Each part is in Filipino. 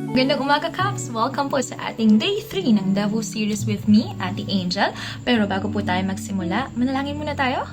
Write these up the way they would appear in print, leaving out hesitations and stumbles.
Magandang umaga, Caps! Welcome po sa ating Day 3 ng Devo Series with me, Ate Angel. Pero bago po tayo magsimula, manalangin muna tayo.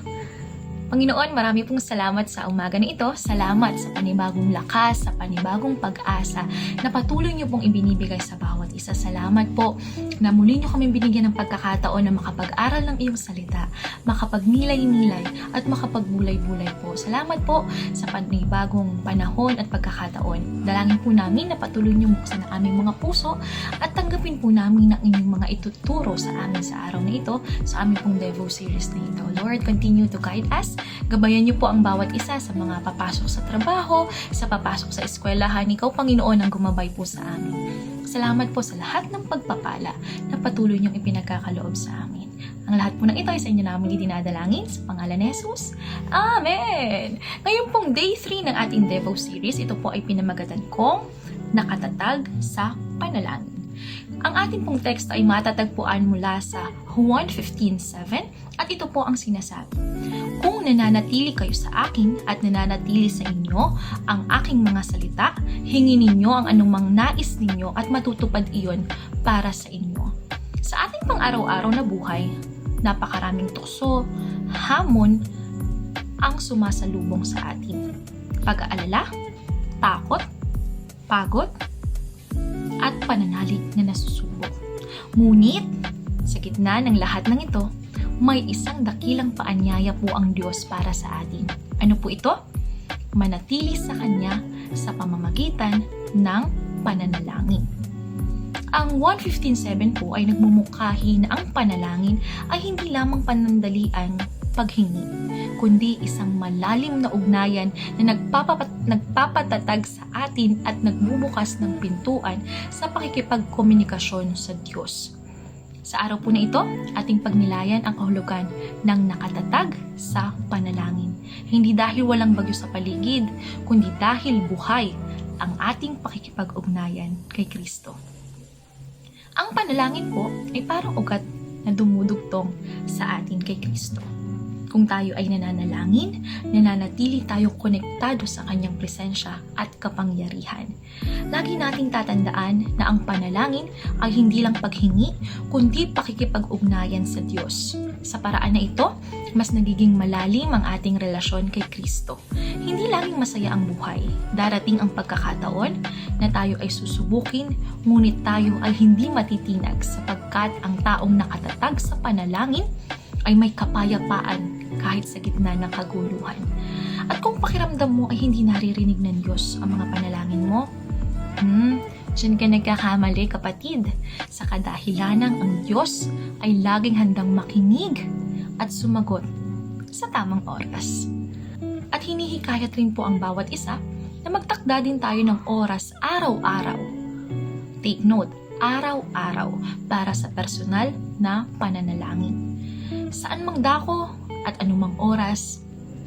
Panginoon, marami pong salamat sa umaga na ito. Salamat sa panibagong lakas, sa panibagong pag-asa na patuloy niyo pong ibinibigay sa bawat isa. Salamat po na muli niyo kami binigyan ng pagkakataon na makapag-aral ng iyong salita, makapagnilay-nilay at makapagbulay-bulay po. Salamat po sa panibagong panahon at pagkakataon. Dalangin po namin na patuloy niyo buksan ang aming mga puso at tanggapin po namin ang inyong mga ituturo sa amin sa araw na ito, sa aming pong Devo Series na ito. Lord, continue to guide us. Gabayan niyo po ang bawat isa sa mga papasok sa trabaho, sa papasok sa eskwelahan. Ikaw, Panginoon, ang gumabay po sa amin. Salamat po sa lahat ng pagpapala na patuloy niyong ipinagkakaloob sa amin. Ang lahat po ng ito ay sa inyo namin idinadalangin sa pangalan ni Jesus. Amen! Ngayon pong Day 3 ng ating Devo Series, ito po ay pinamagatan kong Nakatatag sa Panalangin. Ang ating pong text ay matatagpuan mula sa Juan 15:7 at ito po ang sinasabi. Kung nananatili kayo sa akin at nananatili sa inyo ang aking mga salita, hingin ninyo ang anumang nais ninyo at matutupad iyon para sa inyo. Sa ating pang-araw-araw na buhay, napakaraming tukso, hamon ang sumasalubong sa atin. Pag-aalala, takot, pagod, at pananalig na nasusubok. Ngunit, sa gitna ng lahat ng ito, may isang dakilang paanyaya po ang Diyos para sa atin. Ano po ito? Manatili sa Kanya sa pamamagitan ng pananalangin. Ang 1:15:7 po ay nagmumukhahi na ang panalangin ay hindi lamang panandalian paghingi, kundi isang malalim na ugnayan na nagpapatatag sa atin at nagbubukas ng pintuan sa pakikipagkomunikasyon sa Diyos. Sa araw po na ito, ating pagnilayan ang kahulugan ng nakatatag sa panalangin. Hindi dahil walang bagyo sa paligid, kundi dahil buhay ang ating pakikipag-ugnayan kay Kristo. Ang panalangin po ay parang ugat na dumudugtong sa atin kay Kristo. Kung tayo ay nananalangin, nananatili tayo konektado sa Kanyang presensya at kapangyarihan. Lagi nating tatandaan na ang panalangin ay hindi lang paghingi, kundi pakikipag-ugnayan sa Diyos. Sa paraan na ito, mas nagiging malalim ang ating relasyon kay Kristo. Hindi laging masaya ang buhay. Darating ang pagkakataon na tayo ay susubukin, ngunit tayo ay hindi matitinag sapagkat ang taong nakatatag sa panalangin ay may kapayapaan kahit sa gitna ng kaguluhan. At kung pakiramdam mo ay hindi naririnig ng Diyos ang mga panalangin mo, diyan ka nagkakamali, kapatid. Sa kadahilanang ang Diyos ay laging handang makinig at sumagot sa tamang oras. At hinihikayat rin po ang bawat isa na magtakda din tayo ng oras araw-araw. Take note, araw-araw para sa personal na pananalangin. Saan mang dako at anumang oras,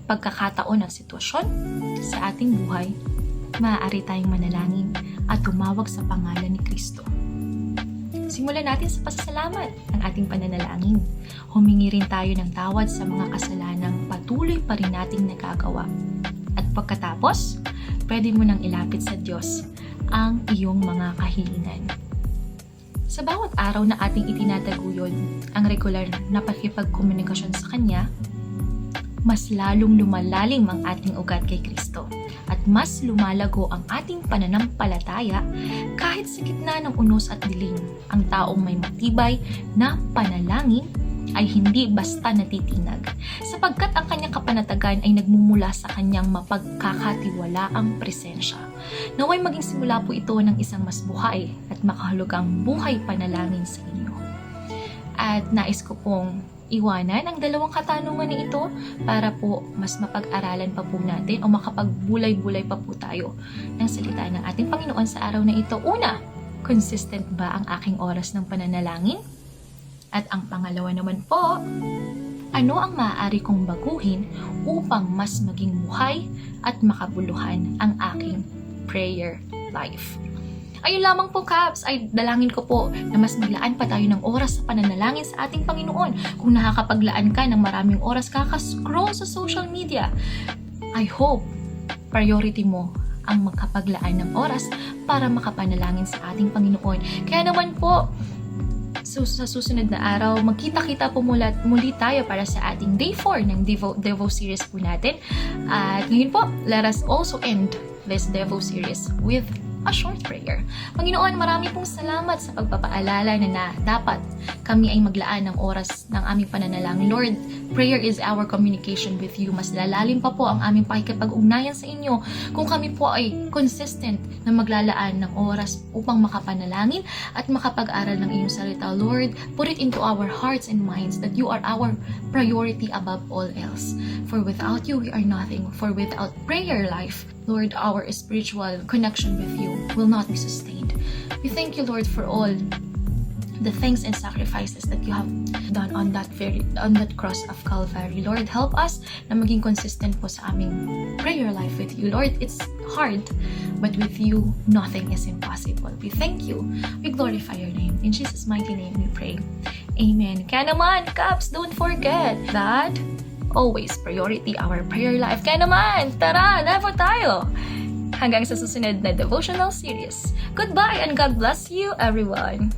pagkakataon at sitwasyon sa ating buhay, maaari tayong manalangin at tumawag sa pangalan ni Kristo. Simulan natin sa pasasalamat ang ating pananalangin. Humingi rin tayo ng tawad sa mga kasalanang patuloy pa rin nating nagagawa. At pagkatapos, pwede mo nang ilapit sa Diyos ang iyong mga kahilingan. Sa bawat araw na ating itinataguyod ang regular na pakikipagkomunikasyon sa Kanya, mas lalong lumalalim ang ating ugat kay Kristo at mas lumalago ang ating pananampalataya kahit sa gitna ng unos at dilim. Ang taong may matibay na panalangin ay hindi basta natitinag, sapagkat ang kanyang kapanatagan ay nagmumula sa kanyang mapagkakatiwalaang presensya. Naway maging simula po ito ng isang mas buhay at makahulugang buhay panalangin sa inyo. At nais ko pong iwanan ang dalawang katanungan na ito para po mas mapag-aralan pa po natin o makapagbulay-bulay pa po tayo ng salita ng ating Panginoon sa araw na ito. Una, consistent ba ang aking oras ng pananalangin? At ang pangalawa naman po, ano ang maaari kong baguhin upang mas maging buhay at makabuluhan ang aking prayer life? Ayun lamang po, Caps, ay dalangin ko po na mas maglaan pa tayo ng oras sa pananalangin sa ating Panginoon. Kung nakakapaglaan ka ng maraming oras kakascroll sa social media, I hope priority mo ang makapaglaan ng oras para makapanalangin sa ating Panginoon. Kaya naman po, sa susunod na araw, magkita-kita po muli tayo para sa ating Day 4 ng Devo series po natin. At ngayon po, let us also end this Devo series with a short prayer. Panginoon, marami pong salamat sa pagpapaalala na dapat kami ay maglaan ng oras ng aming pananalangin. Lord, prayer is our communication with you. Mas lalalim pa po ang aming pakikipag-ugnayan sa inyo kung kami po ay consistent na maglalaan ng oras upang makapanalangin at makapag-aral ng iyong salita. Lord, put it into our hearts and minds that you are our priority above all else. For without you, we are nothing. For without prayer life, Lord, our spiritual connection with you will not be sustained. We thank you, Lord, for all the thanks and sacrifices that you have done on that cross of Calvary. Lord, help us na maging consistent po sa aming prayer life with you. Lord, it's hard, but with you, nothing is impossible. We thank you. We glorify your name. In Jesus' mighty name we pray. Amen. Kaya naman, Caps, don't forget that always priority our prayer life. Kaya naman, tara, level tayo! Hanggang sa susunod na devotional series. Goodbye and God bless you, everyone!